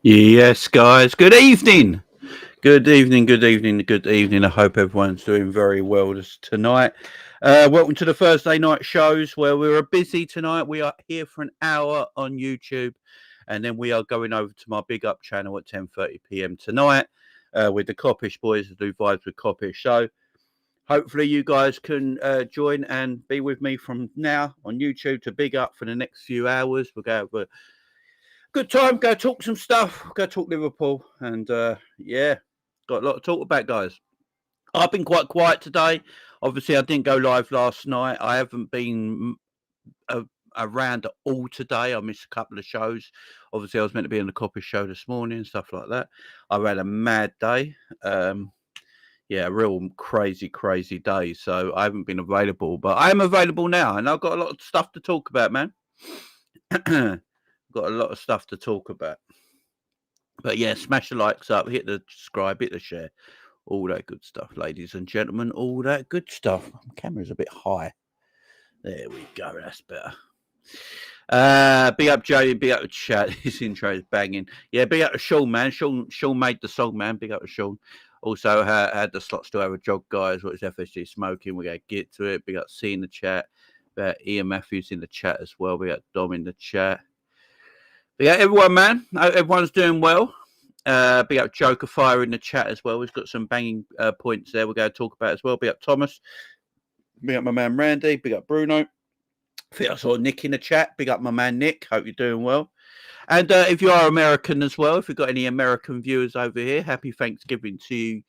Yes, guys. Good evening. Good evening. Good evening. Good evening. I hope everyone's doing very well tonight. Welcome to the Thursday night shows where we're busy tonight. We are here for an hour on YouTube, and then we are going over to my Big Up channel at 10:30 p.m. tonight with the Coppish boys to do vibes with Coppish. So hopefully you guys can join and be with me from now on YouTube to Big Up for the next few hours. We'll go over good time. Go talk some stuff. Go talk Liverpool, and yeah, got a lot to talk about, guys. I've been quite quiet today. Obviously, I didn't go live last night. I haven't been around at all today. I missed a couple of shows. Obviously, I was meant to be on the Copper show this morning and stuff like that. I've had a mad day. Yeah, a real crazy day. So I haven't been available, but I am available now, and I've got a lot of stuff to talk about, man. Got a lot of stuff to talk about. But yeah, smash the likes up, hit the subscribe, hit the share, all that good stuff, ladies and gentlemen, all that good stuff. My camera's a bit high. There we go, that's better. Big up Joey, big up the chat. His intro is banging. Yeah, big up to Sean, man. Sean made the song, man. Big up to Sean. Also had the slots to have a jog, guys. What is FSG smoking? We're gonna get to it. Big up C in the chat. Ian Matthews in the chat as well. We got Dom in the chat. Yeah, everyone, man. Everyone's doing well. Big up Joker Fire in the chat as well. We've got some banging points there we're going to talk about as well. Big up Thomas. Big up my man Randy. Big up Bruno. I think I saw Nick in the chat. Big up my man Nick. Hope you're doing well. And if you are American as well, if you've got any American viewers over here, happy Thanksgiving to you,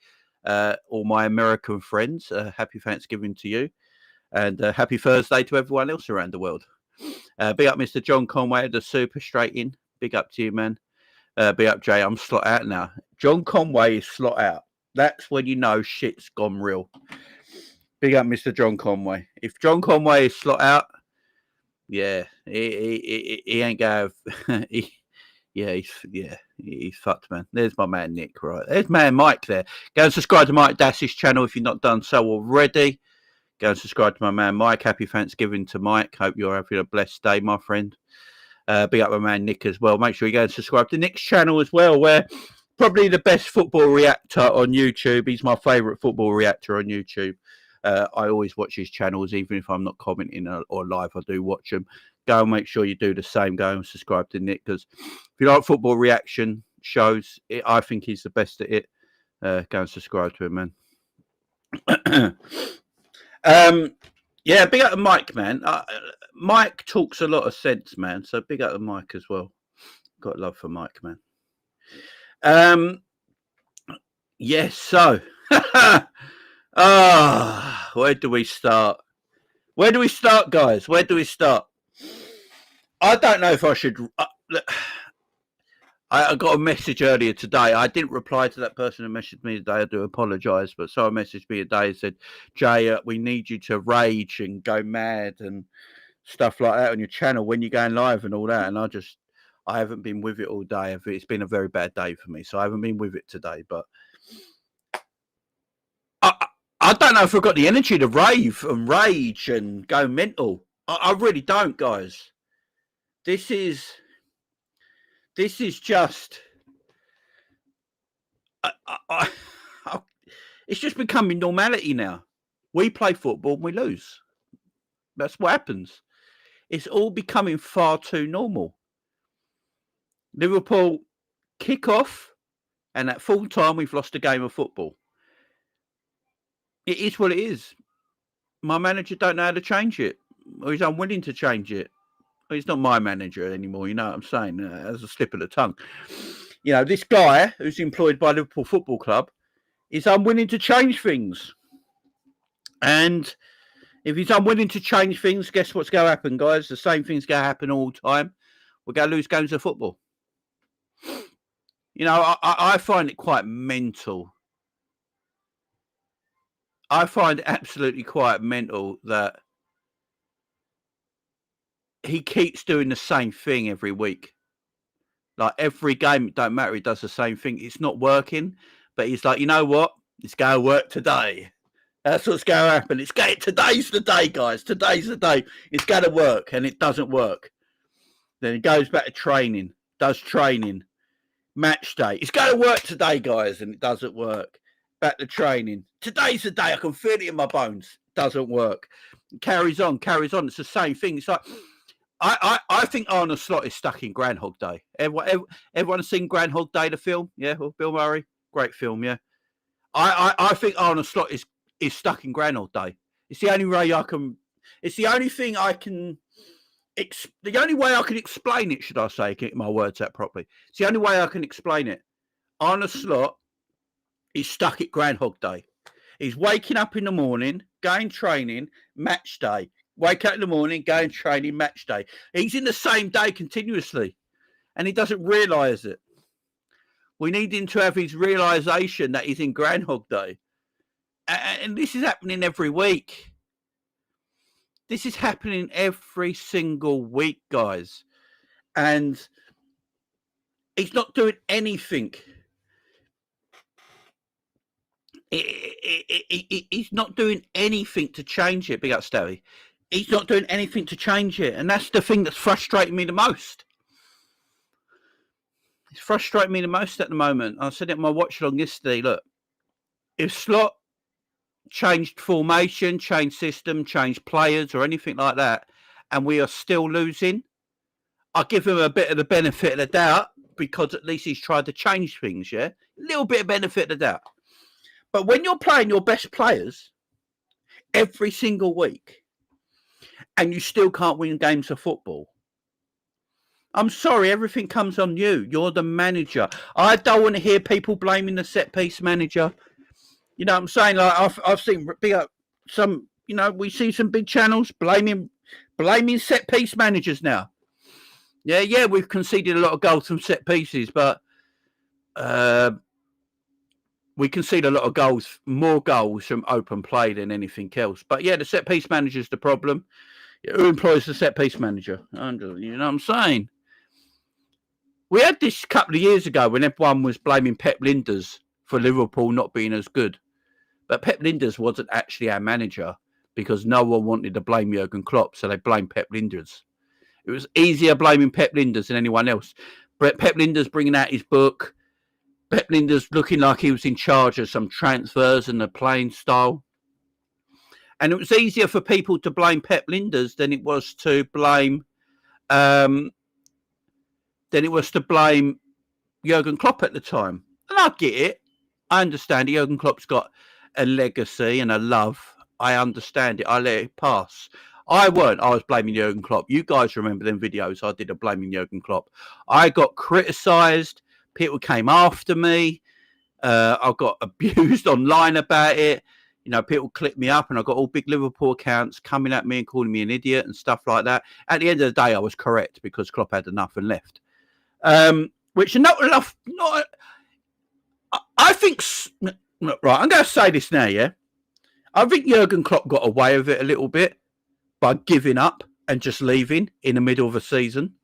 all my American friends. Happy Thanksgiving to you. And happy Thursday to everyone else around the world. Big up Mr. John Conway, the super straight in. Big up to you, man. Big up, Jay. I'm slot out now. John Conway is slot out. That's when you know shit's gone real. Big up, Mr. John Conway. If John Conway is slot out, yeah, he ain't going. He's fucked, man. There's my man Nick, right? There's man Mike there. Go and subscribe to Mike Dass's channel if you've not done so already. Go and subscribe to my man Mike. Happy Thanksgiving to Mike. Hope you're having a blessed day, my friend. Big up my man Nick as well. Make sure you go and subscribe to Nick's channel as well, where probably the best football reactor on YouTube. He's my favourite football reactor on YouTube. I always watch his channels, even if I'm not commenting or live. I do watch them. Go and make sure you do the same. Go and subscribe to Nick, because if you like football reaction shows, I think he's the best at it. Go and subscribe to him, man. Yeah, big up to Mike, man. Mike talks a lot of sense, man. So big up to Mike as well. Got love for Mike, man. Yes, so where do we start? Where do we start, guys? Where do we start? I don't know if I should. I got a message earlier today. I didn't reply to that person who messaged me today. I do apologise, but someone messaged me today and said, Jay, we need you to rage and go mad and stuff like that on your channel when you're going live and all that. And I haven't been with it all day. It's been a very bad day for me, so I haven't been with it today. But I don't know if I've got the energy to rave and rage and go mental. I really don't, guys. This is just, it's just becoming normality now. We play football and we lose. That's what happens. It's all becoming far too normal. Liverpool kick off, and at full time we've lost a game of football. It is what it is. My manager don't know how to change it, or he's unwilling to change it. He's not my manager anymore, you know what I'm saying? As a slip of the tongue. You know, this guy who's employed by Liverpool Football Club is unwilling to change things. And if he's unwilling to change things, guess what's going to happen, guys? The same thing's going to happen all the time. We're going to lose games of football. You know, I find it quite mental. I find it absolutely quite mental that he keeps doing the same thing every week. Like every game, it don't matter, he does the same thing. It's not working, but he's like, you know what? It's going to work today. That's what's going to happen. Today's the day, guys. Today's the day. It's going to work, and it doesn't work. Then he goes back to training, does training, Match day. It's going to work today, guys, and it doesn't work. Back to training. Today's the day. I can feel it in my bones. Doesn't work. Carries on. It's the same thing. It's like I think Arne Slot is stuck in Groundhog Day. Everyone seen Groundhog Day, the film? Yeah, well, Bill Murray, great film. Yeah, I think Arne Slot is stuck in Groundhog Day. It's the only way I can. It's the only thing I can. The only way I can explain it, should I say, get my words out properly. It's the only way I can explain it. Arne Slot is stuck at Groundhog Day. He's waking up in the morning, going training, match day. Wake up in the morning, going training, match day. He's in the same day continuously, and he doesn't realise it. We need him to have his realisation that he's in Groundhog Day. And this is happening every week. This is happening every single week, guys. And he's not doing anything. He's not doing anything to change it, Big Up Stowie. He's not doing anything to change it. And that's the thing that's frustrating me the most. It's frustrating me the most at the moment. I said it in my watch along yesterday. Look, if Slot changed formation, changed system, changed players or anything like that, and we are still losing, I'll give him a bit of the benefit of the doubt because at least he's tried to change things, yeah? A little bit of benefit of the doubt. But when you're playing your best players every single week and you still can't win games of football, I'm sorry, everything comes on you. You're the manager. I don't want to hear people blaming the set-piece manager. You know what I'm saying? Like I've seen some, you know, we see some big channels blaming set-piece managers now. Yeah, we've conceded a lot of goals from set pieces, but we concede a lot of goals, more goals from open play than anything else. But yeah, the set-piece manager's the problem. Who employs the set-piece manager? You know what I'm saying? We had this a couple of years ago when everyone was blaming Pep Linders for Liverpool not being as good. But Pep Linders wasn't actually our manager because no one wanted to blame Jurgen Klopp, so they blamed Pep Linders. It was easier blaming Pep Linders than anyone else. But Pep Linders bringing out his book, Pep Linders looking like he was in charge of some transfers and the playing style. And it was easier for people to blame Pep Linders than it was to blame Jurgen Klopp at the time. And I get it. I understand it. Jurgen Klopp's got a legacy and a love. I understand it. I let it pass. I was blaming Jurgen Klopp. You guys remember them videos I did of blaming Jurgen Klopp. I got criticised. People came after me. I got abused online about it. You know, people clipped me up and I got all big Liverpool accounts coming at me and calling me an idiot and stuff like that. At the end of the day, I was correct because Klopp had enough and left. Which not enough. I think, right, I'm going to say this now, yeah? I think Jurgen Klopp got away with it a little bit by giving up and just leaving in the middle of a season.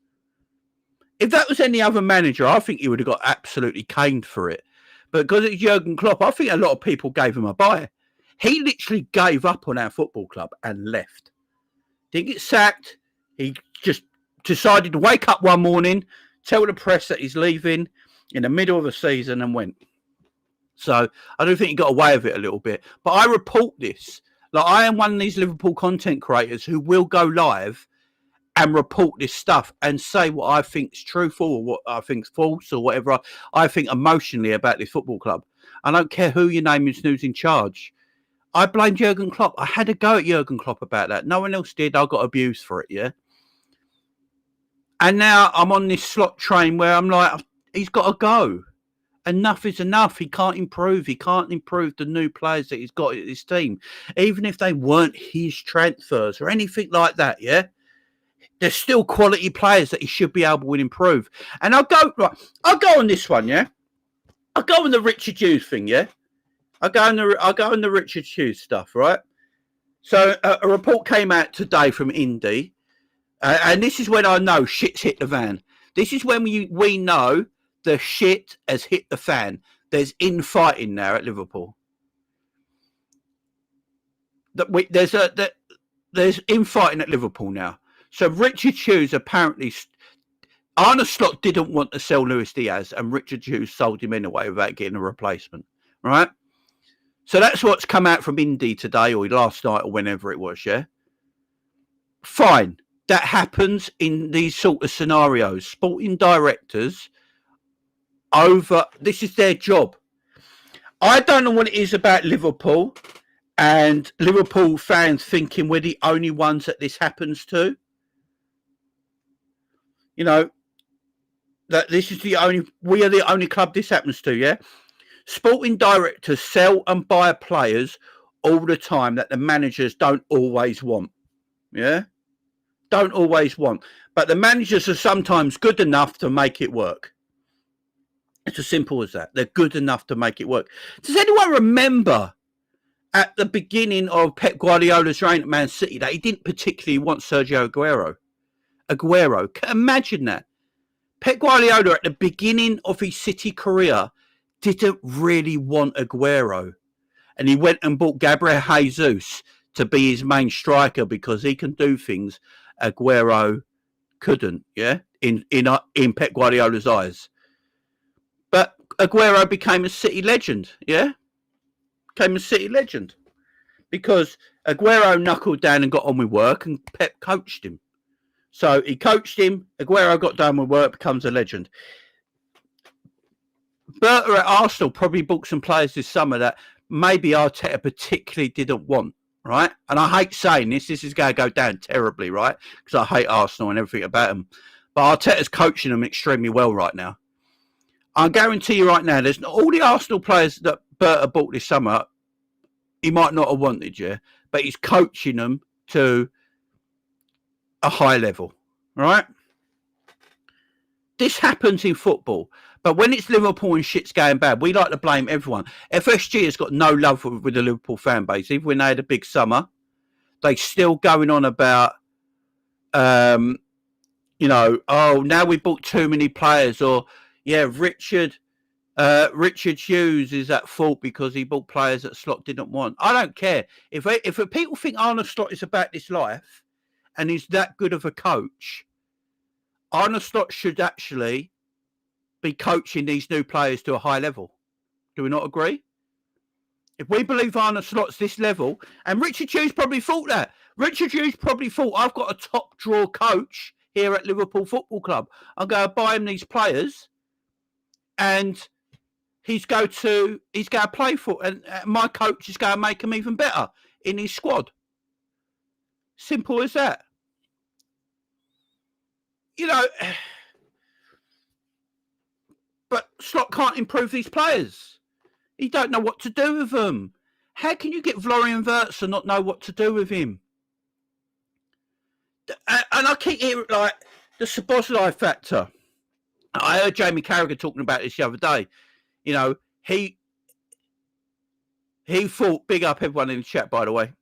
If that was any other manager, I think he would have got absolutely caned for it. But because it's Jurgen Klopp, I think a lot of people gave him a bye. He literally gave up on our football club and left. Didn't get sacked. He just decided to wake up one morning, tell the press that he's leaving in the middle of the season and went. So I do think he got away with it a little bit. But I report this. Like, I am one of these Liverpool content creators who will go live and report this stuff and say what I think is truthful or what I think is false or whatever I think emotionally about this football club. I don't care who your name is, who's in charge. I blame Jurgen Klopp. I had a go at Jurgen Klopp about that. No one else did. I got abused for it, yeah? And now I'm on this Slot train where I'm like, he's got to go. Enough is enough. He can't improve. He can't improve the new players that he's got at his team. Even if they weren't his transfers or anything like that, yeah? There's still quality players that he should be able to improve. And I'll go on this one, yeah? I'll go on the Richard Hughes thing, yeah? I'll go on the Richard Hughes stuff, right? So a report came out today from Indy, and this is when I know shit's hit the van. This is when we know the shit has hit the fan. There's infighting now at Liverpool. There's infighting at Liverpool now. So Richard Hughes apparently, Arne Slot didn't want to sell Luis Diaz, and Richard Hughes sold him anyway without getting a replacement, right? So that's what's come out from Indy today or last night or whenever it was, yeah? Fine. That happens in these sort of scenarios. Sporting directors this is their job. I don't know what it is about Liverpool and Liverpool fans thinking we're the only ones that this happens to. You know, that this is we are the only club this happens to, yeah? Sporting directors sell and buy players all the time that the managers don't always want, yeah? Don't always want. But the managers are sometimes good enough to make it work. It's as simple as that. They're good enough to make it work. Does anyone remember at the beginning of Pep Guardiola's reign at Man City that he didn't particularly want Sergio Aguero? Imagine that. Pep Guardiola at the beginning of his City career didn't really want Aguero. And he went and bought Gabriel Jesus to be his main striker because he can do things Aguero couldn't, yeah, in Pep Guardiola's eyes. But Aguero became a City legend, yeah? Became a City legend. Because Aguero knuckled down and got on with work and Pep coached him. So he coached him, Aguero got done with work, becomes a legend. Berta at Arsenal probably bought some players this summer that maybe Arteta particularly didn't want, right? And I hate saying this is going to go down terribly, right? Because I hate Arsenal and everything about them. But Arteta's coaching them extremely well right now. I guarantee you right now, there's all the Arsenal players that Berta bought this summer, he might not have wanted, yeah, but he's coaching them to a high level, right? This happens in football, but when it's Liverpool and shit's going bad, we like to blame everyone. FSG has got no love with the Liverpool fan base. Even when they had a big summer, they still going on about, you know, oh, now we bought too many players, or yeah, Richard Hughes is at fault because he bought players that Slot didn't want. I don't care. If people think Arne Slot is about this life and he's that good of a coach, Arne Slot should actually be coaching these new players to a high level. Do we not agree? If we believe Arne Slot's this level, and Richard Hughes probably thought that. Richard Hughes probably thought, I've got a top draw coach here at Liverpool Football Club. I'm going to buy him these players and he's going to play for, and my coach is going to make him even better in his squad. Simple as that. You know, but Slot can't improve these players. He don't know what to do with them. How can you get Florian Wirtz and not know what to do with him? And I keep hearing like the Szoboszlai factor. I heard Jamie Carragher talking about this the other day. You know, he thought, big up everyone in the chat, by the way.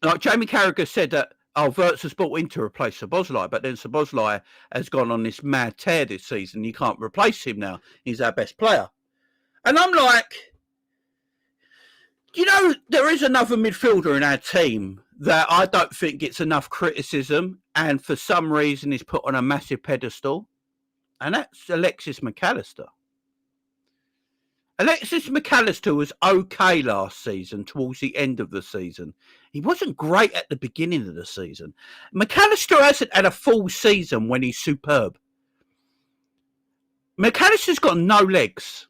Like Jamie Carragher said that, Wirtz was brought in to replace Szoboszlai, but then Szoboszlai has gone on this mad tear this season. You can't replace him now. He's our best player. And I'm like, you know, there is another midfielder in our team that I don't think gets enough criticism and for some reason is put on a massive pedestal, and that's Alexis McAllister. Alexis McAllister was okay last season, towards the end of the season. He wasn't great at the beginning of the season. McAllister hasn't had a full season when he's superb. McAllister's got no legs.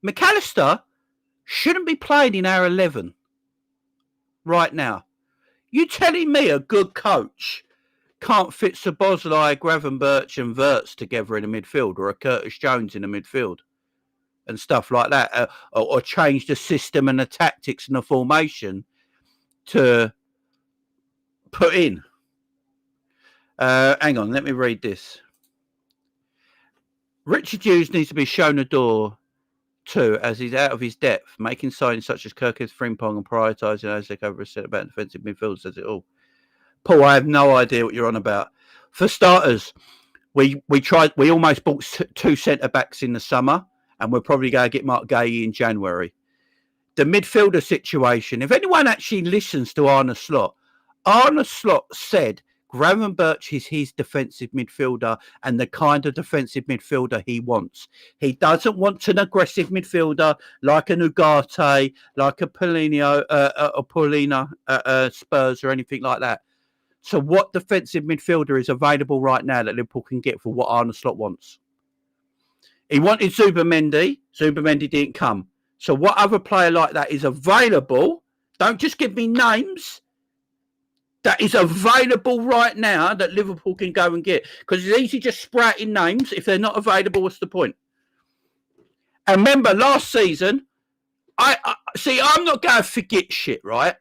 McAllister shouldn't be playing in our 11 right now. You telling me a good coach can't fit Szoboszlai, Gravenberch and Wirtz together in a midfield, or a Curtis Jones in a midfield and stuff like that, or change the system and the tactics and the formation to put in? Hang on, let me read this. Richard Hughes needs to be shown the door too, as he's out of his depth. Making signings such as Kirkis, Frimpong and prioritising Isaac over a set about defensive midfield says it all. Paul, I have no idea what you're on about. For starters, we almost bought two centre-backs in the summer, and we're probably going to get Mark Gay in January. The midfielder situation, if anyone actually listens to Arne Slot said Gravenberch is his defensive midfielder and the kind of defensive midfielder he wants. He doesn't want an aggressive midfielder like an Ugarte, like a Paulino, Spurs or anything like that. So what defensive midfielder is available right now that Liverpool can get for what Arne Slot wants? He wanted Zubimendi. Zubimendi didn't come. So what other player like that is available? Don't just give me names. That is available right now that Liverpool can go and get. Because it's easy just sprouting names. If they're not available, what's the point? And remember, last season, I'm not going to forget shit, right?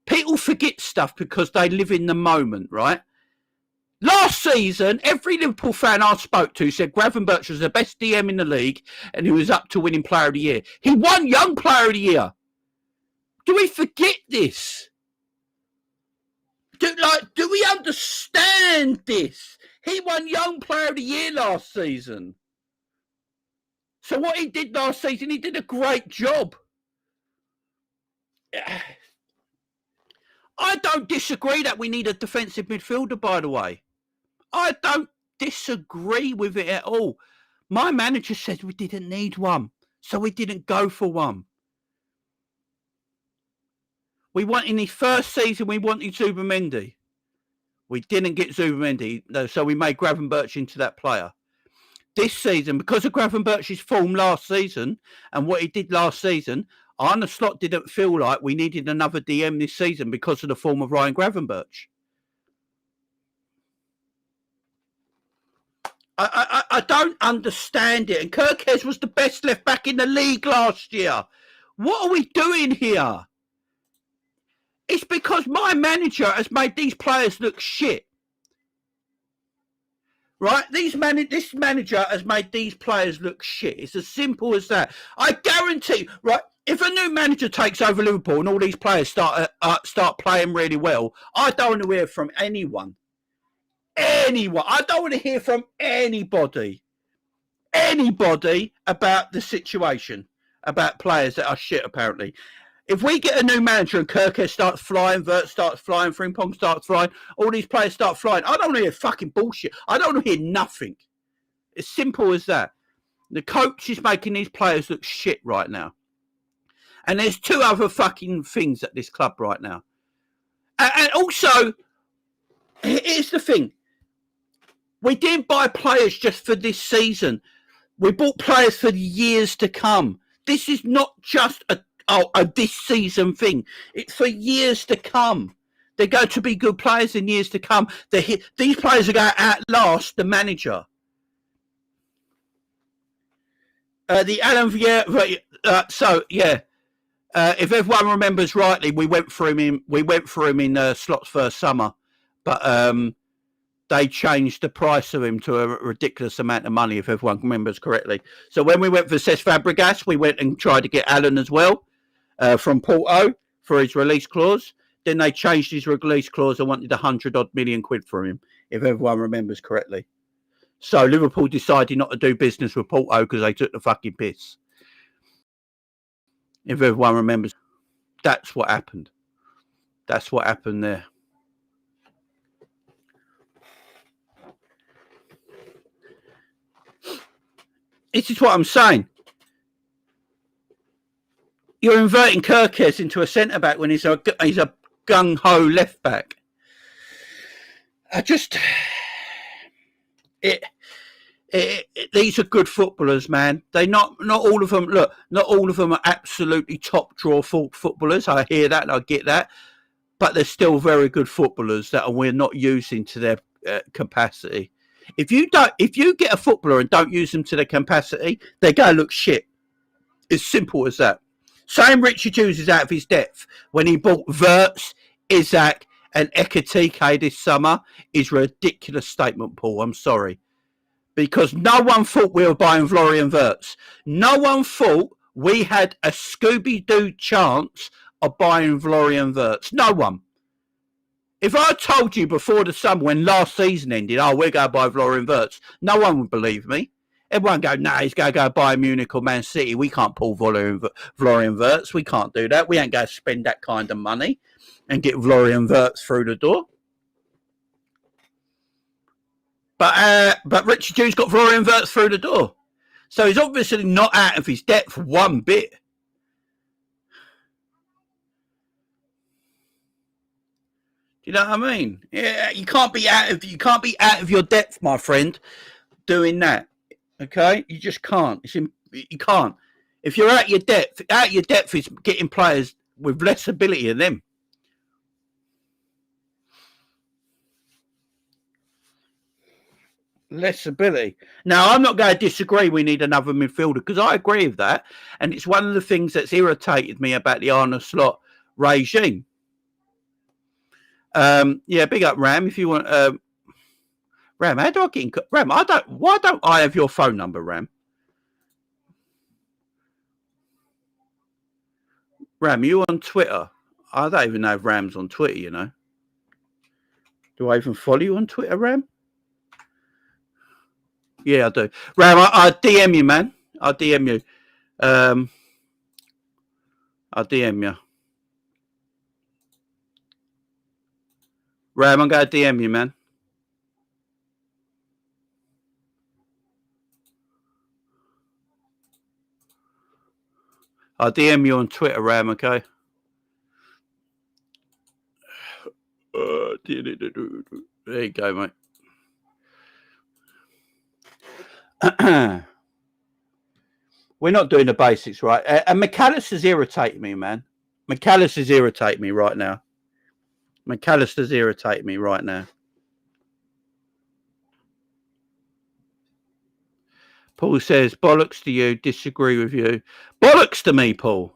People forget stuff because they live in the moment, right? Last season, every Liverpool fan I spoke to said Gravenberch was the best DM in the league and he was up to winning Player of the Year. He won Young Player of the Year. Do we forget this? Do we understand this? He won Young Player of the Year last season. So what he did last season, he did a great job. I don't disagree that we need a defensive midfielder, by the way. I don't disagree with it at all. My manager said we didn't need one, so we didn't go for one. We wanted in his first season, we wanted Zubimendi. We didn't get Zubimendi, so we made Gravenberch into that player. This season, because of Gravenberch's form last season and what he did last season, Arne Slot didn't feel like we needed another DM this season because of the form of Ryan Gravenberch. I don't understand it. And Kirkes was the best left back in the league last year. What are we doing here? It's because my manager has made these players look shit. Right? This manager has made these players look shit. It's as simple as that. I guarantee, right, if a new manager takes over Liverpool and all these players start playing really well, I don't want to hear from anyone. I don't want to hear from anybody about the situation, about players that are shit, apparently. If we get a new manager and Kirkes starts flying, Vert starts flying, Frimpong starts flying, all these players start flying, I don't want to hear fucking bullshit. I don't want to hear nothing. As simple as that. The coach is making these players look shit right now. And there's two other fucking things at this club right now. And also, here's the thing. We didn't buy players just for this season. We bought players for the years to come. This is not just a this season thing. It's for years to come. They're going to be good players in years to come. These players are going to outlast the manager. The Alan Vieira. If everyone remembers rightly, we went for him in Slot's first summer, but they changed the price of him to a ridiculous amount of money, if everyone remembers correctly. So when we went for Cesc Fabregas, we went and tried to get Alan as well. From Porto for his release clause. Then they changed his release clause and wanted 100-odd million quid from him, if everyone remembers correctly. So Liverpool decided not to do business with Porto because they took the fucking piss. If everyone remembers, that's what happened. That's what happened there. This is what I'm saying. You're inverting Kirkes into a centre-back when he's a gung-ho left-back. These are good footballers, man. Not all of them. Look, not all of them are absolutely top-draw footballers. I hear that and I get that. But they're still very good footballers that we're not using to their capacity. If you get a footballer and don't use them to their capacity, they're going to look shit. It's simple as that. Saying Richard Hughes is out of his depth when he bought Wirtz, Isaac and Ekitike this summer is a ridiculous statement, Paul. I'm sorry. Because no one thought we were buying Florian Wirtz. No one thought we had a Scooby-Doo chance of buying Florian Wirtz. No one. If I told you before the summer when last season ended, we're going to buy Florian Wirtz, no one would believe me. Everyone go, he's going to go buy Munich or Man City. We can't pull Florian Wirtz. We can't do that. We ain't going to spend that kind of money and get Florian Wirtz through the door. But Richard Hughes got Florian Wirtz through the door. So he's obviously not out of his depth one bit. Do you know what I mean? Yeah, you can't be out of your depth, my friend, doing that. Okay, you just can't. You can't. If you're out your depth is getting players with less ability than them. Less ability. Now, I'm not going to disagree we need another midfielder because I agree with that. And it's one of the things that's irritated me about the Arne Slot regime. Yeah, big up, Ram, if you want. Ram, how do I get in? Ram, why don't I have your phone number, Ram? Ram, you on Twitter? I don't even know if Ram's on Twitter, you know. Do I even follow you on Twitter, Ram? Yeah, I do. Ram, I DM you, man. I DM you. I DM you. Ram, I'm going to DM you, man. I'll DM you on Twitter, Ram, okay? There you go, mate. We're not doing the basics, right? And McAllister's irritating me, man. McAllister's irritating me right now. McAllister's irritating me right now. Paul says, bollocks to you, disagree with you. Bollocks to me, Paul.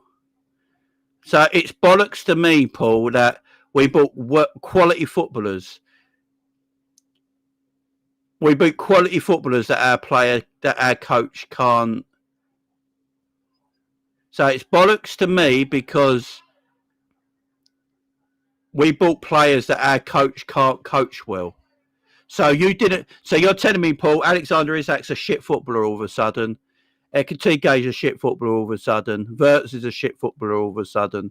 So it's bollocks to me, Paul, that we bought quality footballers. We bought quality footballers that our coach can't. So it's bollocks to me because we bought players that our coach can't coach well. So you didn't. So you're telling me, Paul, Alexander Isak's a shit footballer all of a sudden. Ekatige's a shit footballer all of a sudden. Wirtz is a shit footballer all of a sudden.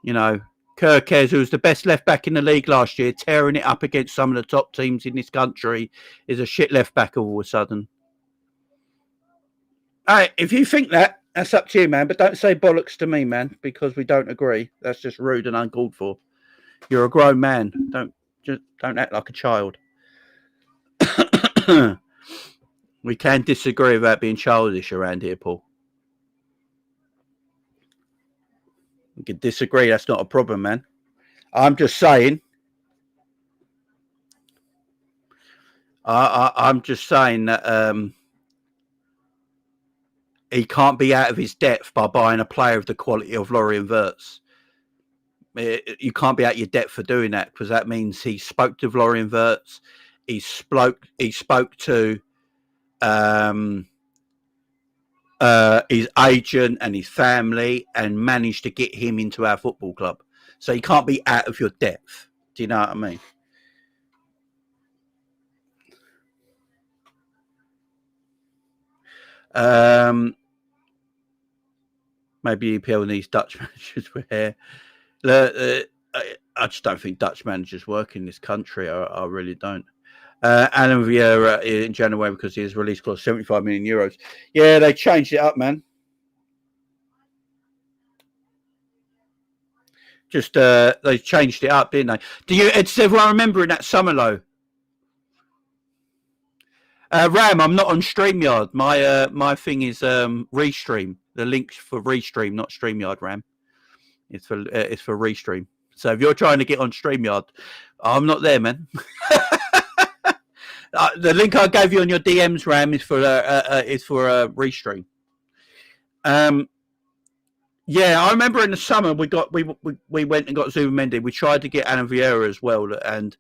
You know, Kirkez, who was the best left back in the league last year, tearing it up against some of the top teams in this country, is a shit left back all of a sudden. All right, if you think that, that's up to you, man. But don't say bollocks to me, man, because we don't agree. That's just rude and uncalled for. You're a grown man. Don't act like a child. We can disagree about being childish around here, Paul. We can disagree. That's not a problem, man. I'm just saying. I'm just saying that he can't be out of his depth by buying a player of the quality of Florian Wirtz. You can't be out your depth for doing that because that means he spoke to Florian Wirtz. He spoke to his agent and his family and managed to get him into our football club. So you can't be out of your depth. Do you know what I mean? Maybe EPL needs Dutch managers with hair. I just don't think Dutch managers work in this country. I really don't. Alan Vieira in January because his release cost 75 million euros. Yeah, they changed it up, man. Just they changed it up, didn't they? Does everyone remember in that summer low? Ram, I'm not on StreamYard. My thing is Restream. The link's for Restream, not StreamYard, Ram. It's for Restream. So if you're trying to get on StreamYard, I'm not there, man. The link I gave you on your DMs, Ram, is for Restream. Yeah, I remember in the summer we went and got Zubimendi. We tried to get Alan Vieira as well, and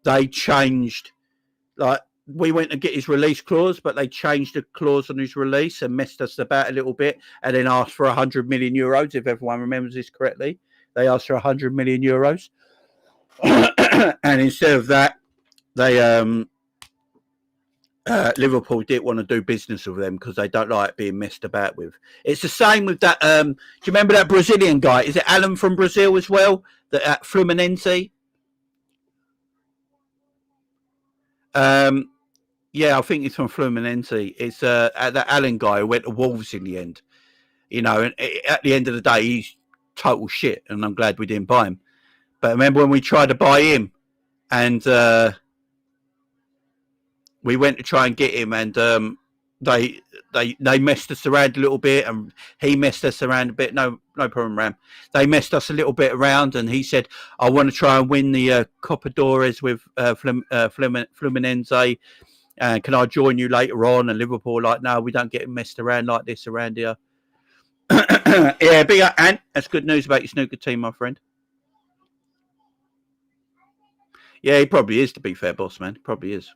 they changed. Like we went to get his release clause, but they changed the clause on his release and messed us about a little bit, and then asked for 100 million euros. If everyone remembers this correctly, they asked for 100 million euros, and instead of that, they Liverpool didn't want to do business with them because they don't like being messed about with. It's the same with that. Do you remember that Brazilian guy? Is it Alan from Brazil as well? That Fluminense. Yeah, I think it's from Fluminense. It's that Allen guy who went to Wolves in the end. And at the end of the day, he's total shit, and I'm glad we didn't buy him. But remember when we tried to buy him, and we went to try and get him, and they messed us around a little bit, and he messed us around a bit. No problem, Ram. They messed us a little bit around, and he said, "I want to try and win the Copadores with Fluminense. Can I join you later on?" And Liverpool like, "No, we don't get messed around like this around here." Yeah, big up, Ant. That's good news about your snooker team, my friend. Yeah, he probably is, to be fair, boss man. Probably is.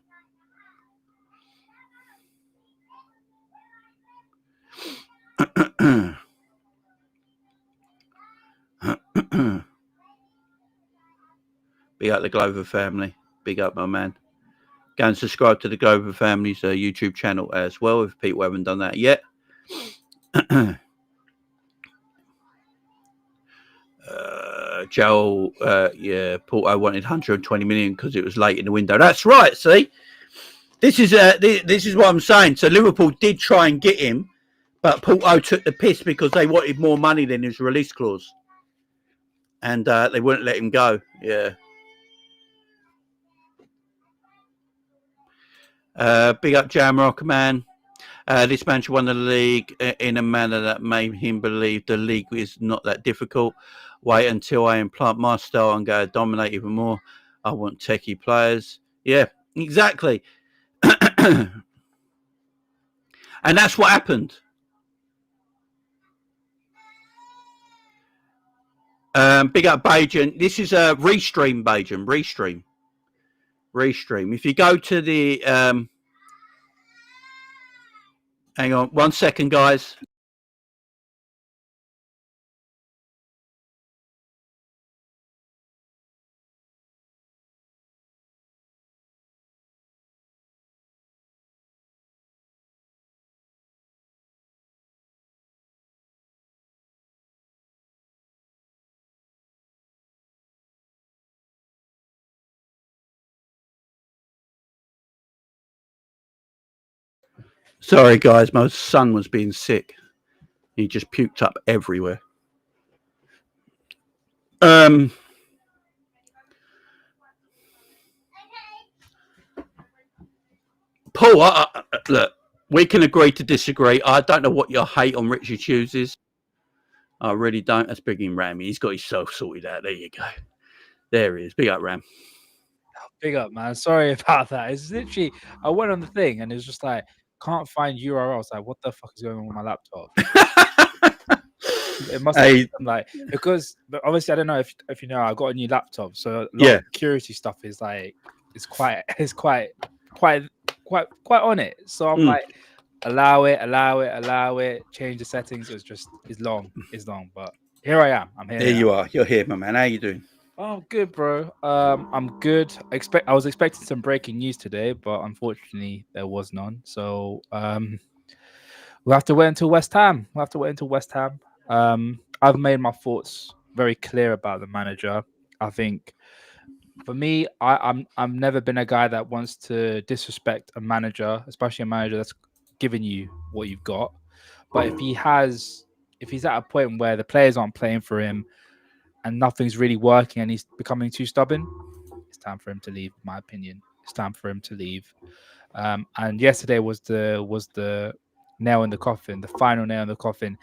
Big up the Glover family. Big up, my man. Go and subscribe to the Glover family's YouTube channel as well if people haven't done that yet. Joel, Porto wanted 120 million because it was late in the window. That's right. See, this is what I'm saying. So Liverpool did try and get him, but Porto took the piss because they wanted more money than his release clause, and they wouldn't let him go. Yeah. Big up Jamrock, man. This man won the league in a manner that made him believe the league is not that difficult. Wait until I implant my style and go dominate even more. I want techie players. Yeah, exactly. And that's what happened. Big up Bajan. This is a Restream, Bajan. Restream. If you go to the... hang on 1 second, guys. Sorry, guys. My son was being sick. He just puked up everywhere. Paul, look, we can agree to disagree. I don't know what your hate on Richie Hughes is. I really don't. That's big in Ram. He's got himself sorted out. There you go. There he is. Big up, Ram. Big up, man. Sorry about that. It's literally, I went on the thing and it was just like, can't find URLs. Like, what the fuck is going on with my laptop? It must have been like, because but obviously I don't know if you know, I got a new laptop, so a lot of security stuff is like it's quite on it. So I'm like, allow it, change the settings. It's long, but here I am. I'm here. There you are. You're here, my man. How you doing? Oh, good, bro. I'm good. I was expecting some breaking news today, but unfortunately there was none. So we'll have to wait until West Ham. I've made my thoughts very clear about the manager. I think for me, I'm never been a guy that wants to disrespect a manager, especially a manager that's given you what you've got. But if he's at a point where the players aren't playing for him and nothing's really working and he's becoming too stubborn, it's time for him to leave, in my opinion. It's time for him to leave. And yesterday was the nail in the coffin, the final nail in the coffin.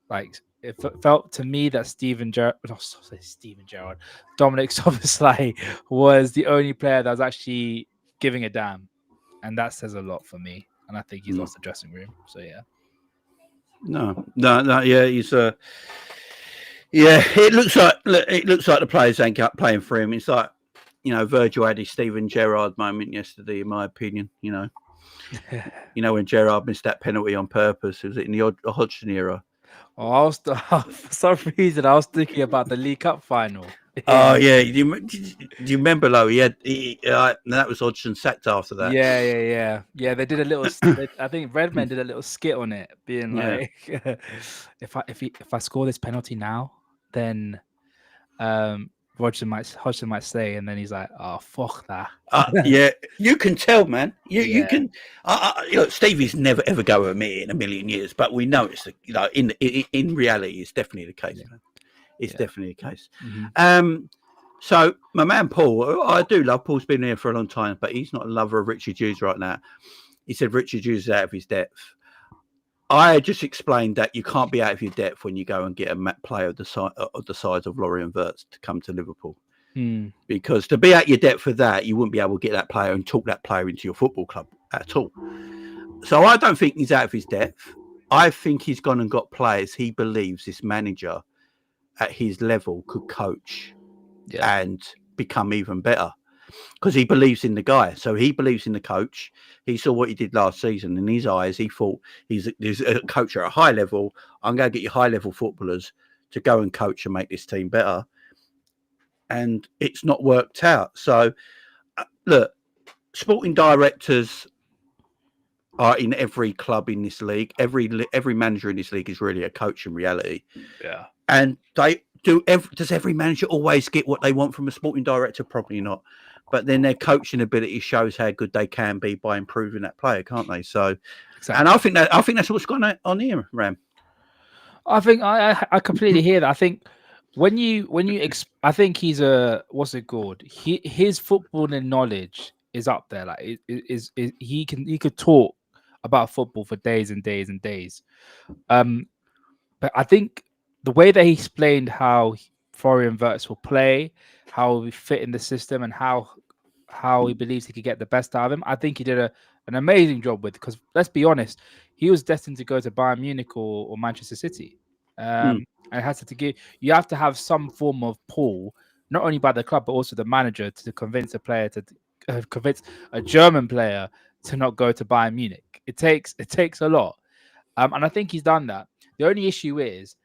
Like, it felt to me that Dominic Szoboszlai was the only player that was actually giving a damn, and that says a lot for me. And I think he's lost the dressing room. So yeah. No, yeah, he's yeah. It looks like the players ain't playing for him. It's like, Virgil had his Steven Gerrard moment yesterday, in my opinion. When Gerrard missed that penalty on purpose, was it in the Hodgson era? Oh, for some reason, I was thinking about the League Cup final. Oh yeah, do you remember? Though that was Hodgson sacked after that. Yeah. They did a little. I think Redman did a little skit on it, being like, "If I score this penalty now, then Hodgson might say, and then he's like, "Oh, fuck that." Yeah, you can tell, man. You Yeah. can. Stevie's never ever go admit it in a million years, but we know it's in reality, it's definitely the case, man. It's definitely the case. Mm-hmm. So my man Paul, I do love Paul's been here for a long time, but he's not a lover of Richard Hughes right now. He said Richard Hughes is out of his depth. I just explained that you can't be out of your depth when you go and get a player of the size of Lorien Wirtz to come to Liverpool. Because to be at your depth for that, you wouldn't be able to get that player and talk that player into your football club at all. So I don't think he's out of his depth. I think he's gone and got players he believes this manager at his level could coach and become even better, because he believes in the guy. So he believes in the coach. He saw what he did last season. In his eyes, he thought he's a coach at a high level. I'm going to get you high level footballers to go and coach and make this team better. And it's not worked out. So look, sporting directors are in every club in this league. Every manager in this league is really a coach in reality. Yeah. And they do. Does every manager always get what they want from a sporting director? Probably not. But then their coaching ability shows how good they can be by improving that player, can't they? So, exactly. And I think that's what's going on here, Ram. I think I completely hear that. I think when you I think he's what's it called? His footballing knowledge is up there. Like he could talk about football for days and days and days. But I think the way that he explained how Florian Wirtz will play, how he fit in the system, and how he believes he could get the best out of him, I think he did an amazing job with. Because let's be honest, he was destined to go to Bayern Munich or Manchester City. And it has you have to have some form of pull, not only by the club but also the manager, to convince a player convince a German player to not go to Bayern Munich. It takes a lot, and I think he's done that. The only issue is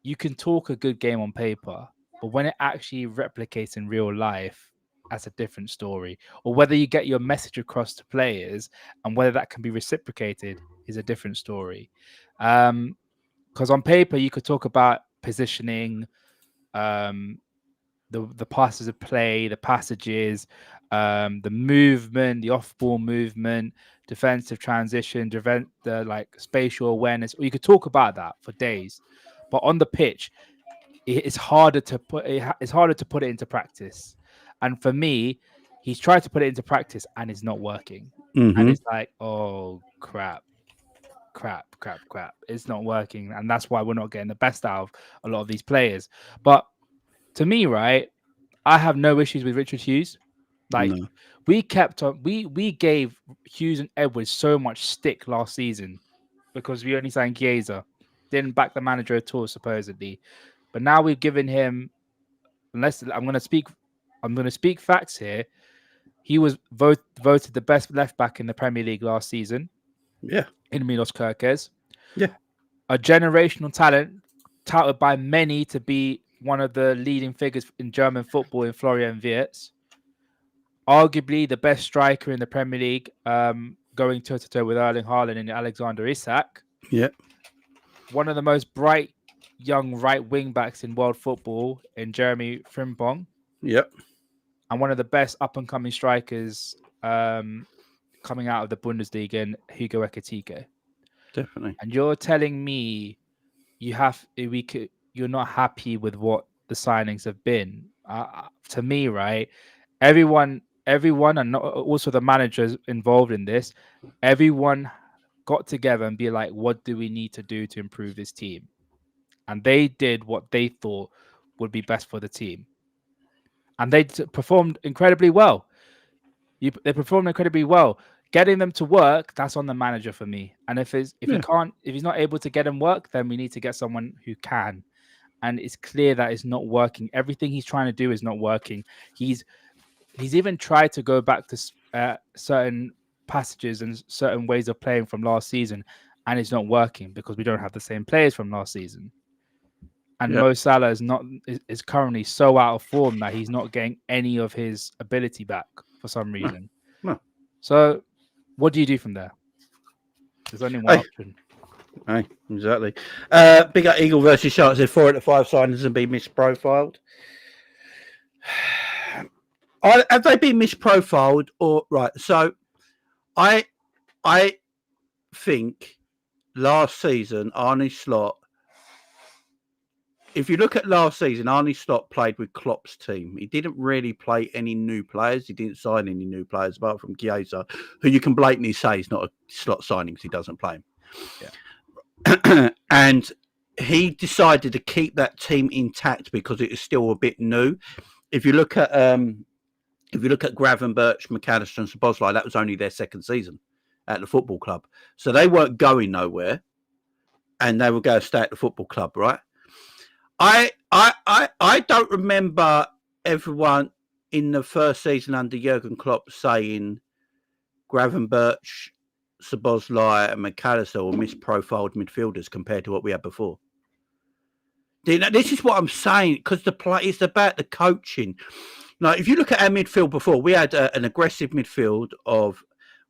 you can talk a good game on paper, but when it actually replicates in real life, that's a different story. Or whether you get your message across to players and whether that can be reciprocated is a different story. Because on paper, you could talk about positioning, the passes of play, the passages, the movement, the off-ball movement, defensive transition, the spatial awareness. Or you could talk about that for days, but on the pitch, it's harder to put it into practice. And for me, he's tried to put it into practice and it's not working. And it's like, oh crap. It's not working, and that's why we're not getting the best out of a lot of these players. But to me, right, I have no issues with Richard Hughes. We kept on, we gave Hughes and Edwards so much stick last season because we only signed Chiesa, didn't back the manager at all supposedly. But now we've given him, unless I'm going to speak facts here. He was voted the best left back in the Premier League last season. Yeah. In Milos Kerkez. Yeah. A generational talent touted by many to be one of the leading figures in German football in Florian Wirtz. Arguably the best striker in the Premier League, going toe-to-toe with Erling Haaland and Alexander Isak. Yeah. One of the most bright young right wing backs in world football in Jeremy Frimpong. Yep. And one of the best up-and-coming strikers coming out of the Bundesliga, and Hugo Ekitike. Definitely. And you're telling me you're not happy with what the signings have been. To me, right, everyone, and not, also the managers involved in this, everyone got together and be like, what do we need to do to improve this team? And they did what they thought would be best for the team. And they performed incredibly well. They performed incredibly well. Getting them to work, that's on the manager for me. And if he's not able to get them work, then we need to get someone who can. And it's clear that it's not working. Everything he's trying to do is not working. He's even tried to go back to certain passages and certain ways of playing from last season, and it's not working because we don't have the same players from last season. And Mo Salah is currently so out of form that he's not getting any of his ability back for some reason. No. So what do you do from there? There's only one option. Hey, exactly. Big Up Eagle versus Sharks said 4 out of 5 signings and be misprofiled. Have they been misprofiled or right? So I think last season Arne Slot. If you look at last season, Arne Slot played with Klopp's team. He didn't really play any new players. He didn't sign any new players apart from Chiesa, who you can blatantly say is not a Slot signing because he doesn't play him. Yeah. And he decided to keep that team intact because it is still a bit new. If you look at Gravenberch, McAllister, and Szoboszlai, that was only their second season at the football club, so they weren't going nowhere, and they were going to stay at the football club, right? I don't remember everyone in the first season under Jurgen Klopp saying Gravenberch, Szoboszlai, and McAllister were misprofiled midfielders compared to what we had before. This is what I'm saying, because it's about the coaching. Like, if you look at our midfield before, we had an aggressive midfield of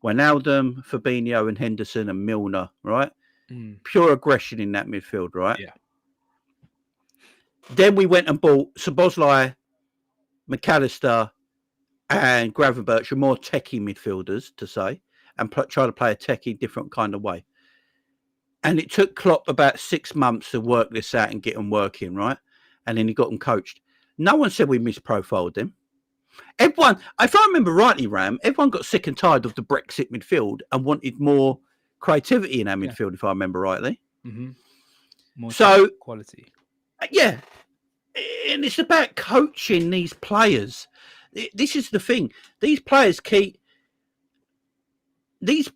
Wijnaldum, Fabinho, and Henderson, and Milner, right? Pure aggression in that midfield, right? Yeah. Then we went and bought Szoboszlai, McAllister, and Gravenberch, are more techie midfielders, to say, and try to play a techie, different kind of way. And it took Klopp about 6 months to work this out and get them working, right? And then he got them coached. No one said we misprofiled them. Everyone, if I remember rightly, Ram, everyone got sick and tired of the Brexit midfield and wanted more creativity in our midfield, if I remember rightly. Mm-hmm. More quality. Yeah. And it's about coaching these players. This is the thing. These players keep... This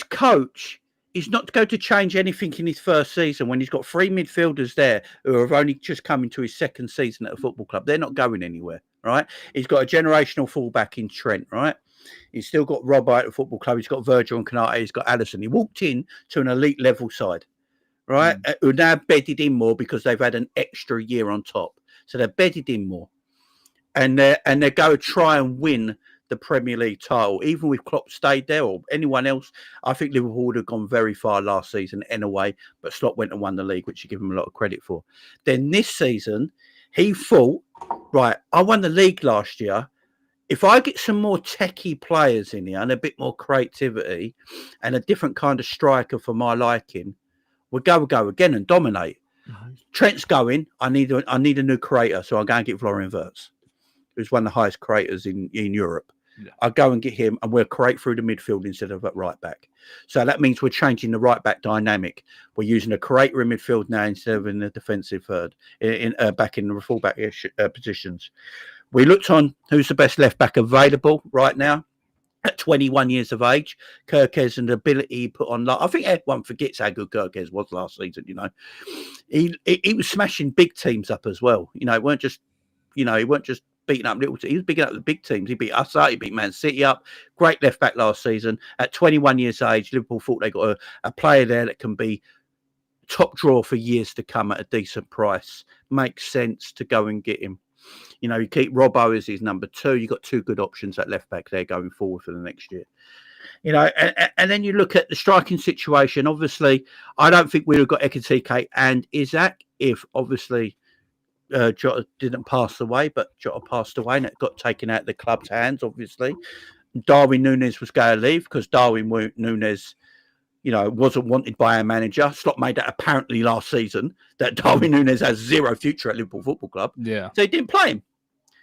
coach is not going to change anything in his first season when he's got 3 midfielders there who have only just come into his second season at a football club. They're not going anywhere, right? He's got a generational fullback in Trent, right? He's still got Robbo at the football club. He's got Virgil and Kanate. He's got Alisson. He walked in to an elite level side, right? Who are now bedded in more because they've had an extra year on top. So they're bedded in more. And they're going to try and win the Premier League title. Even if Klopp stayed there or anyone else, I think Liverpool would have gone very far last season anyway, but Slot went and won the league, which you give him a lot of credit for. Then this season, he thought, right, I won the league last year. If I get some more techie players in here and a bit more creativity and a different kind of striker for my liking, we'll go again and dominate. Mm-hmm. Trent's going. I need a new creator, so I'll go and get Florian Wirtz, who's one of the highest creators in Europe. Yeah. I'll go and get him, and we'll create through the midfield instead of at right back. So that means we're changing the right back dynamic. We're using a creator in midfield now instead of in the defensive third, back in the full back positions. We looked on who's the best left back available right now at 21 years of age. Kirkes and the ability he put on. I think everyone forgets how good Kirkes was last season. You know, he was smashing big teams up as well. You know, it weren't just beating up little teams. He was beating up the big teams. He beat us out. He beat Man City up. Great left back last season. At 21 years of age, Liverpool thought they got a player there that can be top draw for years to come at a decent price. Makes sense to go and get him. You know, you keep Robbo as his number 2. You've got 2 good options at left back there going forward for the next year. You know, and then you look at the striking situation. Obviously, I don't think we would have got Ekitike and Isaac if obviously Jota didn't pass away, but Jota passed away and it got taken out of the club's hands, obviously. Darwin Núñez was going to leave because Darwin Núñez, you know, wasn't wanted by our manager. Slot made that apparently last season that Darwin Núñez has 0 future at Liverpool Football Club. Yeah. So he didn't play him.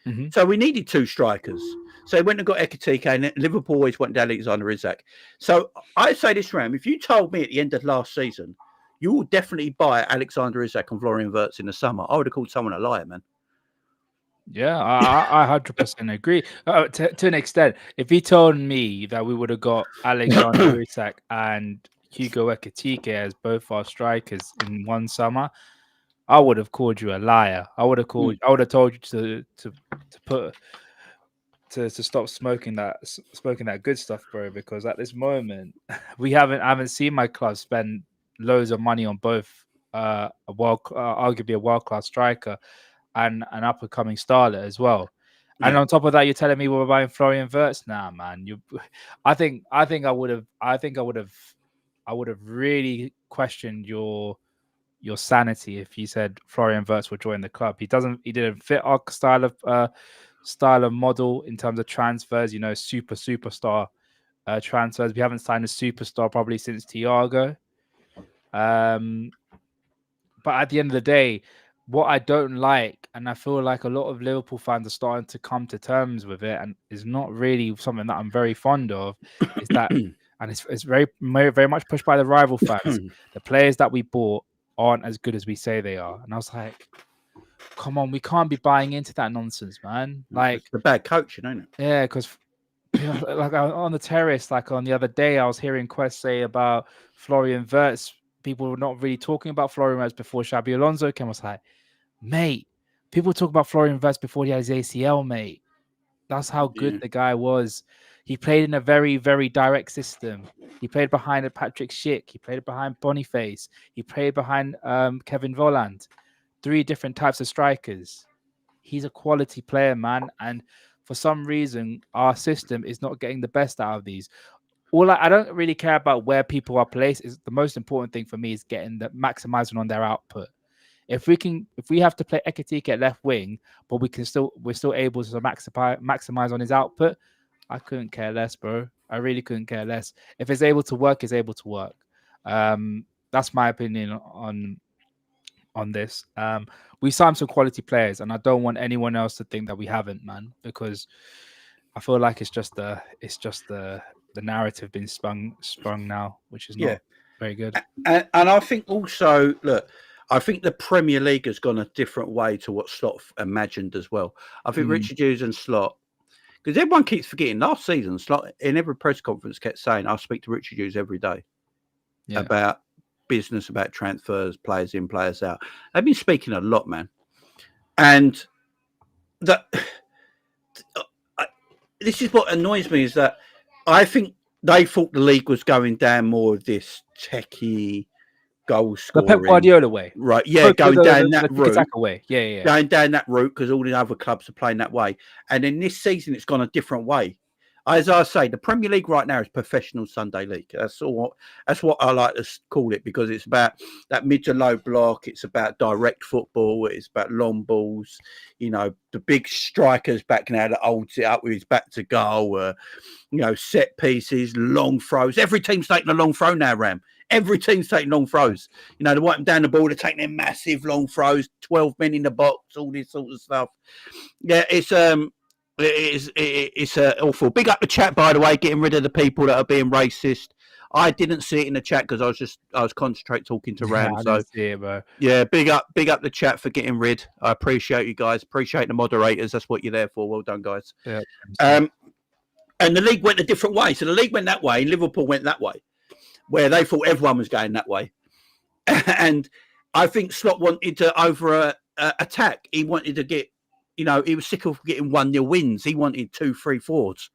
Mm-hmm. So we needed 2 strikers. So he went and got Ekitike, and Liverpool always wanted Alexander Isak. So I say this, Ram, if you told me at the end of last season, you will definitely buy Alexander Isak and Florian Wirtz in the summer, I would have called someone a liar, man. Yeah, I 100% agree. To an extent, if he told me that we would have got Alexander Isak and Hugo Ekitike as both our strikers in one summer, I would have called you a liar. I would have told you to stop smoking that good stuff, bro. Because at this moment, I haven't seen my club spend loads of money on both arguably a world-class striker and an up-and-coming starlet as well. Yeah. And on top of that, you're telling me we're buying Florian Wirtz now, man. I think I would have really questioned your your sanity if you said Florian Wirtz will join the club. He didn't fit our style of model in terms of transfers. You know, superstar transfers. We haven't signed a superstar probably since Thiago. But at the end of the day, what I don't like, and I feel like a lot of Liverpool fans are starting to come to terms with it, and is not really something that I'm very fond of, is that, and it's very much pushed by the rival fans. The players that we bought aren't as good as we say they are, and I was like, come on, we can't be buying into that nonsense, man. Like, it's the bad coaching, ain't it? Yeah, because like on the terrace, like on the other day, I was hearing Quest say about Florian Wirtz. People were not really talking about Florian Wirtz before Xabi Alonso came. I was like, mate, people talk about Florian Wirtz before he had his ACL, mate. That's how good the guy was. He played in a very, very direct system. He played behind a Patrick Schick. He played behind Boniface. He played behind Kevin Volland. 3 different types of strikers. He's a quality player, man. And for some reason, our system is not getting the best out of these. I don't really care about where people are placed. Is the most important thing for me is getting the maximizing on their output. If we have to play Ekitike at left wing, but we're still able to maximize on his output, I couldn't care less, bro. I really couldn't care less. If it's able to work, it's able to work. That's my opinion on this. We signed some quality players, and I don't want anyone else to think that we haven't, man, because I feel like it's just the narrative being sprung now, which is not very good. And I think also, look, I think the Premier League has gone a different way to what Slot imagined as well. I think Richard Hughes and Slot, because everyone keeps forgetting, last season, Slot in every press conference kept saying, I speak to Richard Hughes every day about business, about transfers, players in, players out. They've been speaking a lot, man. And this is what annoys me, is that I think they thought the league was going down more of this techie goal scoring. The Pep Guardiola way. Right, yeah, going down that route. Way. Yeah. Going down that route because all the other clubs are playing that way. And in this season, it's gone a different way. As I say, the Premier League right now is professional Sunday league. That's what I like to call it, because it's about that mid to low block. It's about direct football. It's about long balls. You know, the big strikers back now that holds it up with his back to goal. Set pieces, long throws. Every team's taking a long throw now, Ram. Every team's taking long throws. You know, they want them down the ball. They're taking their massive long throws. 12 men in the box. All this sort of stuff. Yeah, it's awful. Big up the chat, by the way, getting rid of the people that are being racist. I didn't see it in the chat because I was concentrating talking to Ram. I didn't see it, bro. Yeah, big up the chat for getting rid. I appreciate you guys. Appreciate the moderators. That's what you're there for. Well done, guys. Yeah. And the league went a different way. So the league went that way, and Liverpool went that way, where they thought everyone was going that way. And I think Slot wanted to over attack. He wanted to get. He was sick of getting 1-0 wins. He wanted 2, 3, 4s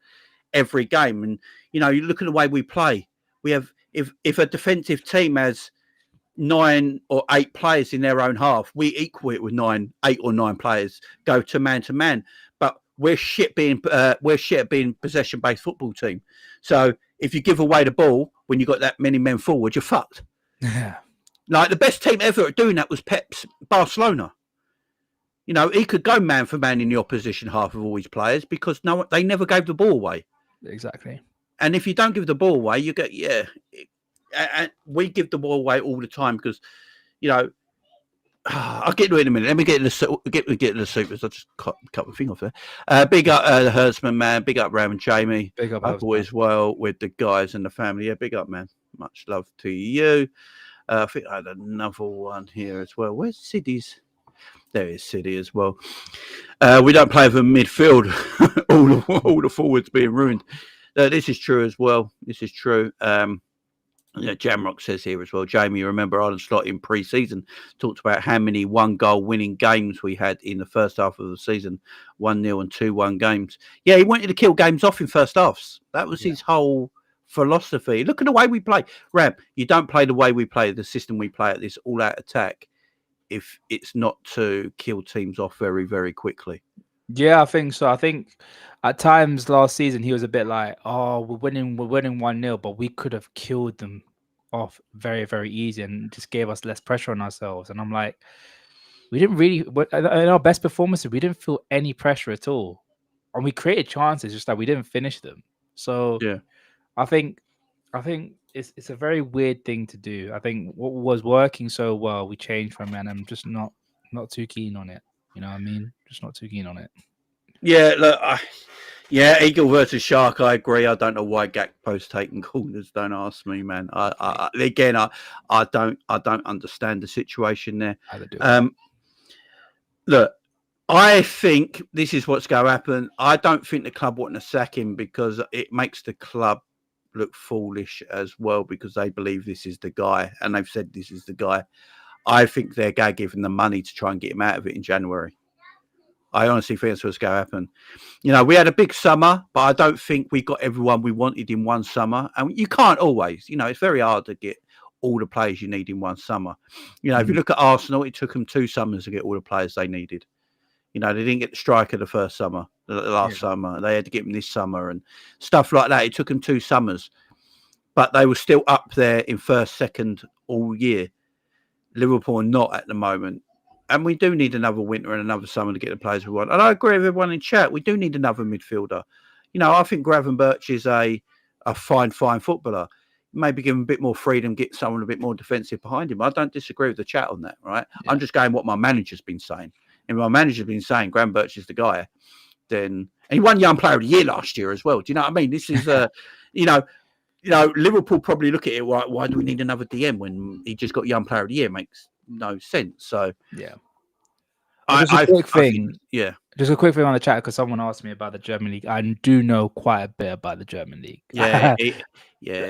every game. And, you look at the way we play. We have, if a defensive team has 9 or 8 players in their own half, we equal it with 8 or 9 players, go to man. But we're shit being possession-based football team. So if you give away the ball when you've got that many men forward, you're fucked. Yeah. Like the best team ever at doing that was Pep's Barcelona. He could go man for man in the opposition half of all his players because they never gave the ball away. Exactly. And if you don't give the ball away, you get and we give the ball away all the time because, I'll get to it in a minute. Let me get to the supers. I just cut the thing off there. Big up the Hertzman, man. Big up Ram and Jamie. Big up always well with the guys and the family. Yeah, big up, man. Much love to you. I think I had another one here as well. Where's Siddy's? There is City as well. We don't play for midfield. all the forwards being ruined. This is true as well. This is true. Jamrock says here as well. Jamie, you remember Arne Slot in pre-season talked about how many 1-goal winning games we had in the first half of the season. 1-0 and 2-1 games. Yeah, he wanted to kill games off in first halves. That was his whole philosophy. Look at the way we play. Ram, you don't play the way we play, the system we play at this all-out attack, if it's not to kill teams off very, very quickly. Yeah, I think so. I think at times last season he was a bit like, "Oh, we're winning 1-0, but we could have killed them off very, very easy and just gave us less pressure on ourselves. And I'm like, we didn't really, in our best performances, we didn't feel any pressure at all. And we created chances, just that we didn't finish them. So Yeah. I think it's a very weird thing to do. I think what was working so well, we changed from it, and I'm just not too keen on it. You know what I mean? Just not too keen on it. Yeah, look, yeah, Eagle versus Shark. I agree. I don't know why Gakpo's taking corners. Don't ask me, man. I don't understand the situation there. Either do I. Look, I think this is what's going to happen. I don't think the club want to sack him because it makes the club look foolish as well because they believe this is the guy and they've said this is the guy. I think they're going to give him the money to try and get him out of it in January. I honestly think that's what's going to happen. You know, we had a big summer, but I don't think we got everyone we wanted in one summer. And you can't always, you know, it's very hard to get all the players you need in one summer. You know, if you look at Arsenal, it took them 2 summers to get all the players they needed. You know, they didn't get the striker the first summer, the last summer. They had to get him this summer and stuff like that. It took them 2 summers. But they were still up there in first, second all year. Liverpool are not at the moment. And we do need another winter and another summer to get the players we want. And I agree with everyone in chat. We do need another midfielder. You know, I think Gravenberch is a fine footballer. Maybe give him a bit more freedom, get someone a bit more defensive behind him. I don't disagree with the chat on that, right? Yeah. I'm just going what my manager's been saying. And my manager's been saying Gravenberch is the guy. And he won Young Player of the Year last year as well. Do you know what I mean? This is, you know, Liverpool probably look at it, why do we need another DM when he just got Young Player of the Year? Makes no sense. So yeah. Just a quick thing on the chat because someone asked me about the German league. I do know quite a bit about the German league. Yeah,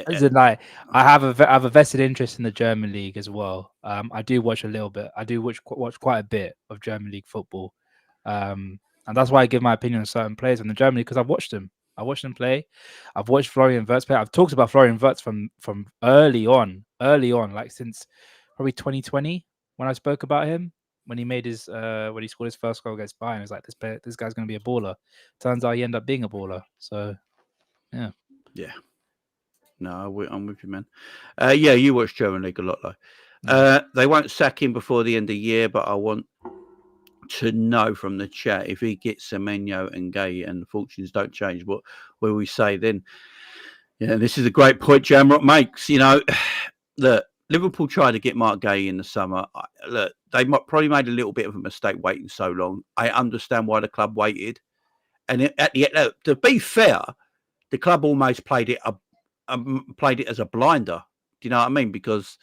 As in, like, I have a vested interest in the German league as well. I do watch a little bit. I do watch quite a bit of German league football, and that's why I give my opinion on certain players in the German league because I've watched them. I watched them play. I've watched Florian Wirtz play. I've talked about Florian Wirtz from early on, like since probably 2020 when I spoke about him. When he made his when he scored his first goal against Bayern, I was like, this guy's going to be a baller. Turns out he ended up being a baller. So, yeah. No, I'm with you, man. Yeah, you watch German league a lot, though. They won't sack him before the end of the year, but I want to know from the chat if he gets Semenyo and Gay and the fortunes don't change. What will we say then? Yeah, this is a great point Jamrock makes. You know, look. Liverpool tried to get Mark Gay in the summer. Look, they probably made a little bit of a mistake waiting so long. I understand why the club waited. And at the end, to be fair, the club almost played it as a blinder. Do you know what I mean? Because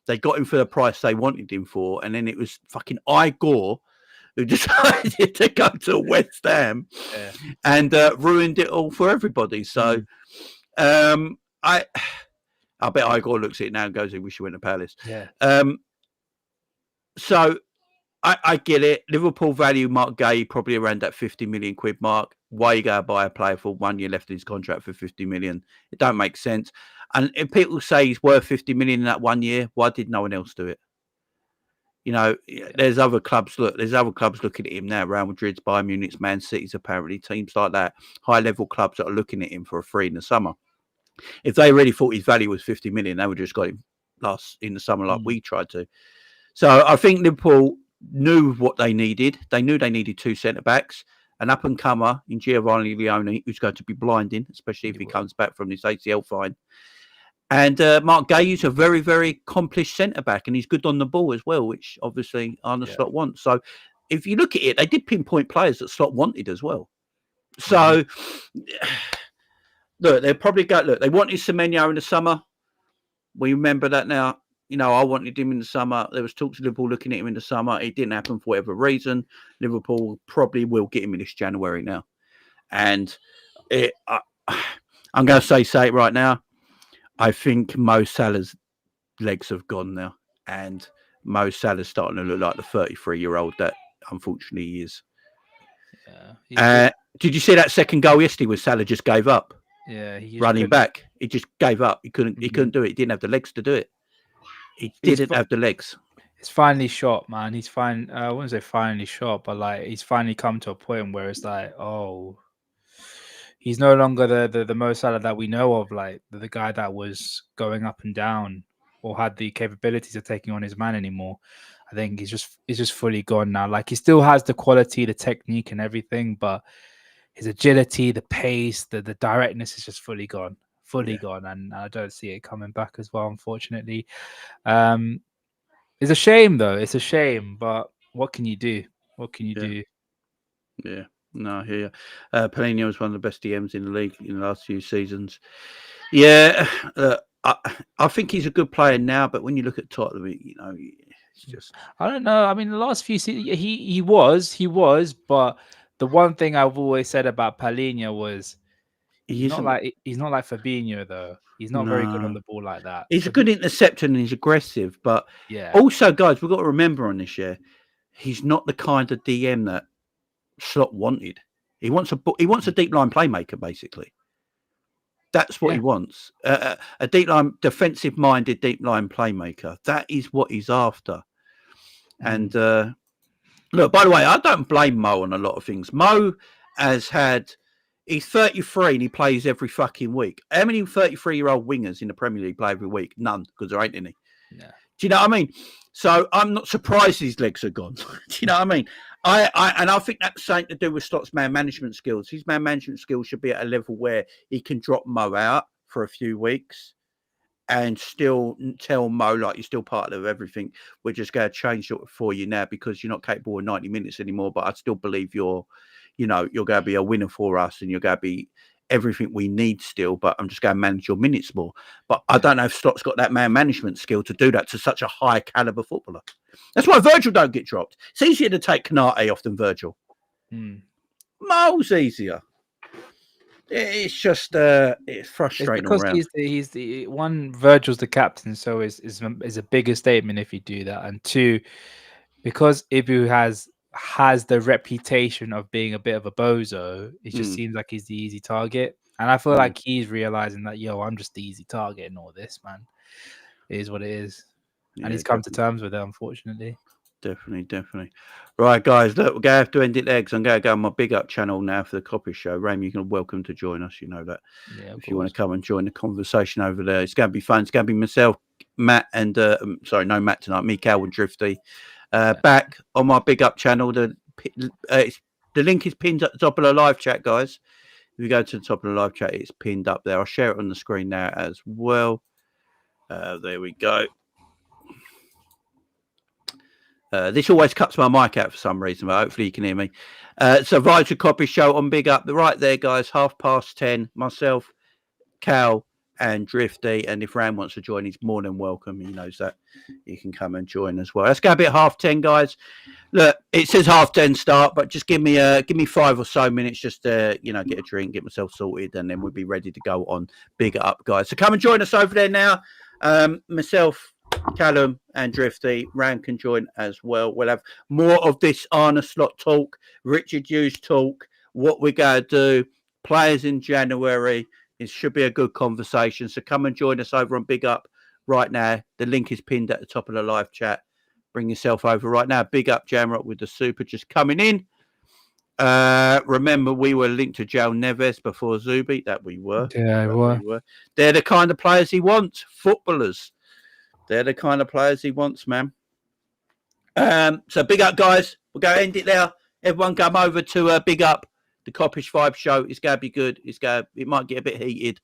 they got him for the price they wanted him for, and then it was fucking Igor who decided to go to West Ham and ruined it all for everybody. So, I bet Igor looks at it now and goes, I wish he went to Palace. Yeah. So I get it. Liverpool value Mark Gay probably around that 50 million quid mark. Why you go buy a player for 1 year left in his contract for 50 million? It don't make sense. And if people say he's worth 50 million in that 1 year, why did no one else do it? You know, there's other clubs. Look, there's other clubs looking at him now. Real Madrid's, Bayern Munich's, Man City's, apparently teams like that, high level clubs that are looking at him for a free in the summer. If they really thought his value was 50 million, they would have just got him last in the summer like we tried to. So I think Liverpool knew what they needed. They knew they needed 2 centre-backs, an up-and-comer in Giovanni Leone, who's going to be blinding, especially if he comes back from this ACL fine. And Mark Gay is a very, very accomplished centre-back, and he's good on the ball as well, which obviously Arne Slot wants. So if you look at it, they did pinpoint players that Slot wanted as well. So... Look, they'll probably go. Look, they wanted Semenyo in the summer. We remember that now. You know, I wanted him in the summer. There was talks of Liverpool looking at him in the summer. It didn't happen for whatever reason. Liverpool probably will get him in this January now. And I'm going to say it right now. I think Mo Salah's legs have gone now. And Mo Salah's starting to look like the 33-year-old that unfortunately he is. Yeah. Did you see that second goal yesterday where Salah just gave up? Yeah, running back. He just gave up. He couldn't do it. He didn't have the legs to do it. He didn't have the legs. He's finally shot, man. He's fine. I wouldn't say finally shot, but like he's finally come to a point where it's like, oh, he's no longer the Mo Salah that we know of, like the guy that was going up and down or had the capabilities of taking on his man anymore. I think he's just fully gone now. Like he still has the quality, the technique, and everything, but his agility, the pace, the directness is just fully gone, and I don't see it coming back as well, unfortunately. It's a shame, though. It's a shame, but what can you do? What can you do? Yeah, no, I hear you. Palhinha was one of the best DMs in the league in the last few seasons. Yeah, I think he's a good player now, but when you look at Tottenham, it's just... I don't know. I mean, the last few seasons, he was, but the one thing I've always said about Palhinha was he's not like Fabinho, though. He's not very good on No. the ball like that. He's a good interceptor and he's aggressive, but Yeah. also, guys, we've got to remember on this year, he's not the kind of DM that Slot wanted. He wants a deep line playmaker, basically. That's what he wants. A deep line, defensive-minded deep line playmaker. That is what he's after. And look, by the way, I don't blame Mo on a lot of things. Mo he's 33 and he plays every fucking week. How many 33-year-old wingers in the Premier League play every week? None, because there ain't any. Yeah. Do you know what I mean? So I'm not surprised his legs are gone. Do you know what I mean? I think that's something to do with Slot's man management skills. His man management skills should be at a level where he can drop Mo out for a few weeks and still tell Mo, like, you're still part of everything. We're just going to change it for you now because you're not capable of 90 minutes anymore. But I still believe you're going to be a winner for us and you're going to be everything we need still, but I'm just going to manage your minutes more. But I don't know if Slot's got that man management skill to do that to such a high caliber footballer. That's why Virgil don't get dropped. It's easier to take Kanate off than Virgil. Mo's easier. It's just it's frustrating. It's because he's the one. Virgil's the captain, so is a bigger statement if you do that. And two, because Ibu has the reputation of being a bit of a bozo, it just seems like he's the easy target. And I feel like he's realizing that, I'm just the easy target in all this, man. It is what it is. And he's come to terms with it, unfortunately. Definitely. Right, guys, look, we're going to have to end it there because I'm going to go on my Big Up channel now for the Copy Show. Ram, you're welcome to join us. You know that. Yeah, if you want to come and join the conversation over there, it's going to be fun. It's going to be myself, Matt, and Matt tonight, me, Cal, and Drifty. Back on my Big Up channel. The link is pinned at the top of the live chat, guys. If you go to the top of the live chat, it's pinned up there. I'll share it on the screen now as well. There we go. This always cuts my mic out for some reason, but hopefully you can hear me. So Vital Copy Show on Big Up. Right there, guys, 10:30. Myself, Cal, and Drifty. And if Ram wants to join, he's more than welcome. He knows that. He can come and join as well. Let's go a bit 10:30, guys. Look, it says 10:30 start, but just give me 5 or so minutes just to, get a drink, get myself sorted, and then we'll be ready to go on Big Up, guys. So come and join us over there now. Myself, Callum and Drifty. Ram can join as well. We'll have more of this Arne Slot talk, Richard Hughes talk, what we're going to do, players in January. It should be a good conversation. So come and join us over on Big Up right now. The link is pinned at the top of the live chat. Bring yourself over right now. Big Up Jamrock with the super just coming in. Remember, we were linked to João Neves before Zubi. That we were. Yeah, we were. They're the kind of players he wants. Footballers. They're the kind of players he wants, man. So Big Up, guys. We'll go end it there. Everyone come over to Big Up, the Coppish Vibe show. It's going to be good. It might get a bit heated.